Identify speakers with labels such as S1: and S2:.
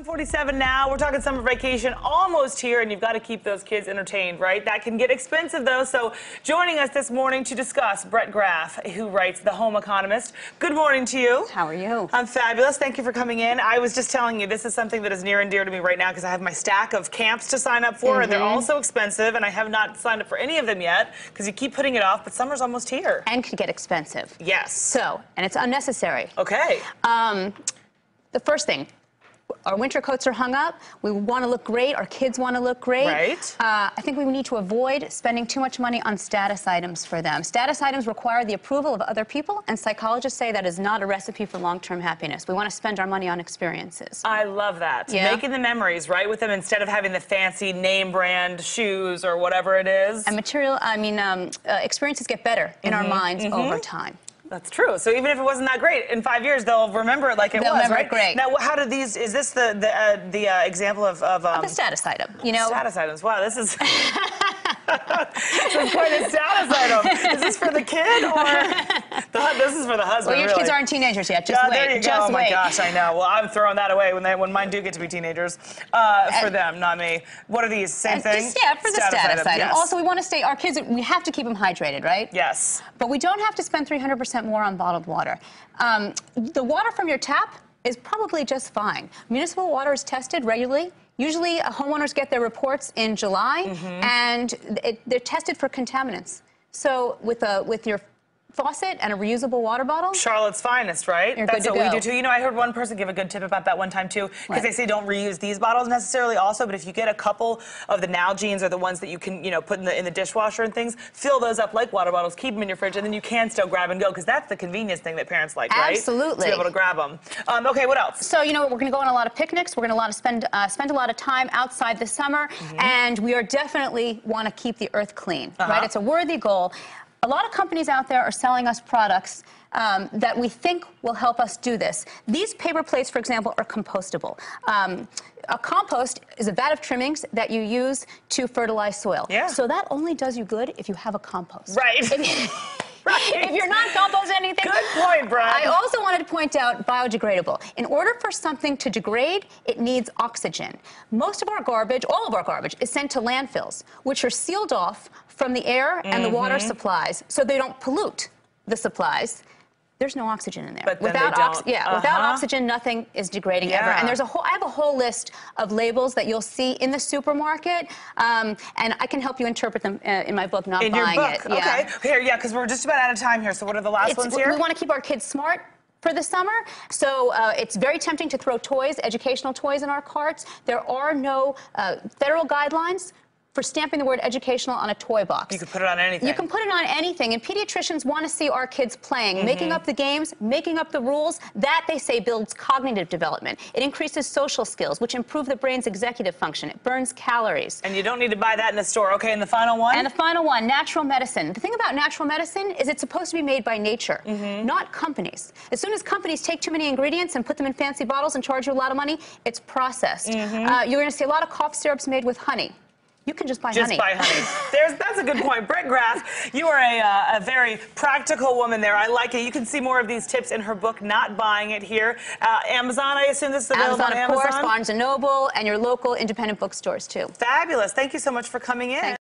S1: 7:47 now. We're talking summer vacation almost here, and you've got to keep those kids entertained, right? That can get expensive, though. So joining us this morning to discuss, Brett Graff, who writes The Home Economist. Good morning to you.
S2: How are you?
S1: I'm fabulous. Thank you for coming in. I was just telling you, this is something that is near and dear to me right now because I have my stack of camps to sign up for, and they're all so expensive, and I have not signed up for any of them yet because you keep putting it off, but summer's almost here.
S2: And could get expensive.
S1: Yes.
S2: So, and it's unnecessary.
S1: Okay.
S2: The first thing, our winter coats are hung up. We want to look great. Our kids want to look great.
S1: Right.
S2: I think we need to avoid spending too much money on status items for them. Status items require the approval of other people, and psychologists say that is not a recipe for long-term happiness. We want to spend our money on experiences.
S1: I love that.
S2: Yeah.
S1: Making the memories, right, with them instead of having the fancy name brand shoes or whatever it is.
S2: And experiences get better in our minds over time.
S1: That's true. So even if it wasn't that great, in 5 years they'll remember it like it was,
S2: remember
S1: right?
S2: it great.
S1: Now, how do these? Is this the example of
S2: The status item, you know?
S1: Status items. Wow, this is this is quite a status item. Is this for the kid or this is for the husband?
S2: Well, your kids aren't teenagers yet. Just wait.
S1: There you go.
S2: Just
S1: oh my
S2: wait.
S1: gosh, I know. Well, I'm throwing that away when mine do get to be teenagers. For them, not me. What are these? Same thing?
S2: Yeah, for the status item.
S1: Yes.
S2: Also, we want to our kids, we have to keep them hydrated, right?
S1: Yes.
S2: But we don't have to spend 300% more on bottled water. The water from your tap is probably just fine. Municipal water is tested regularly. Usually, homeowners get their reports in July, and they're tested for contaminants. So with your faucet and a reusable water bottle,
S1: Charlotte's finest, right?
S2: You're
S1: That's
S2: good to
S1: what we
S2: go.
S1: do too. You know, I heard one person give a good tip about that one time too, because they say don't reuse these bottles necessarily also, but if you get a couple of the Nalgene's or the ones that you can, you know, put in the dishwasher and things, fill those up like water bottles, keep them in your fridge, and then you can still grab and go, because that's the convenience thing that parents like, right?
S2: Absolutely.
S1: To be able to grab them. Okay, what else?
S2: So, you know, we're going to go on a lot of picnics. We're going to spend a lot of time outside this summer, and we are definitely want to keep the earth clean, right? It's a worthy goal. A lot of companies out there are selling us products that we think will help us do this. These paper plates, for example, are compostable. A compost is a vat of trimmings that you use to fertilize soil.
S1: Yeah.
S2: So that only does you good if you have a compost.
S1: Right.
S2: If you're not composting anything.
S1: Good point, Brad.
S2: I also wanted to point out biodegradable. In order for something to degrade, it needs oxygen. Most of our garbage, all of our garbage, is sent to landfills, which are sealed off from the air and the water supplies, so they don't pollute the supplies. There's no oxygen in there.
S1: But without
S2: oxygen, nothing is degrading ever. And there's I have a whole list of labels that you'll see in the supermarket, and I can help you interpret them in my book, Not Buying It.
S1: In your book, okay. Here, yeah, because we're just about out of time here. So what are the last ones here?
S2: We want to keep our kids smart for the summer, so it's very tempting to throw toys, educational toys in our carts. There are no federal guidelines for stamping the word educational on a toy box.
S1: You can put it on anything.
S2: You can put it on anything, and pediatricians want to see our kids playing, making up the games, making up the rules. That, they say, builds cognitive development. It increases social skills, which improve the brain's executive function. It burns calories.
S1: And you don't need to buy that in a store. Okay, and the final one?
S2: And the final one, natural medicine. The thing about natural medicine is it's supposed to be made by nature, not companies. As soon as companies take too many ingredients and put them in fancy bottles and charge you a lot of money, it's processed. You're going to see a lot of cough syrups made with honey. You can just buy honey.
S1: Just buy honey. That's a good point. Brett Graff, you are a very practical woman there. I like it. You can see more of these tips in her book, Not Buying It, here. Amazon, I assume this is available on Amazon?
S2: Of course, Barnes & Noble, and your local independent bookstores, too.
S1: Fabulous. Thank you so much for coming in.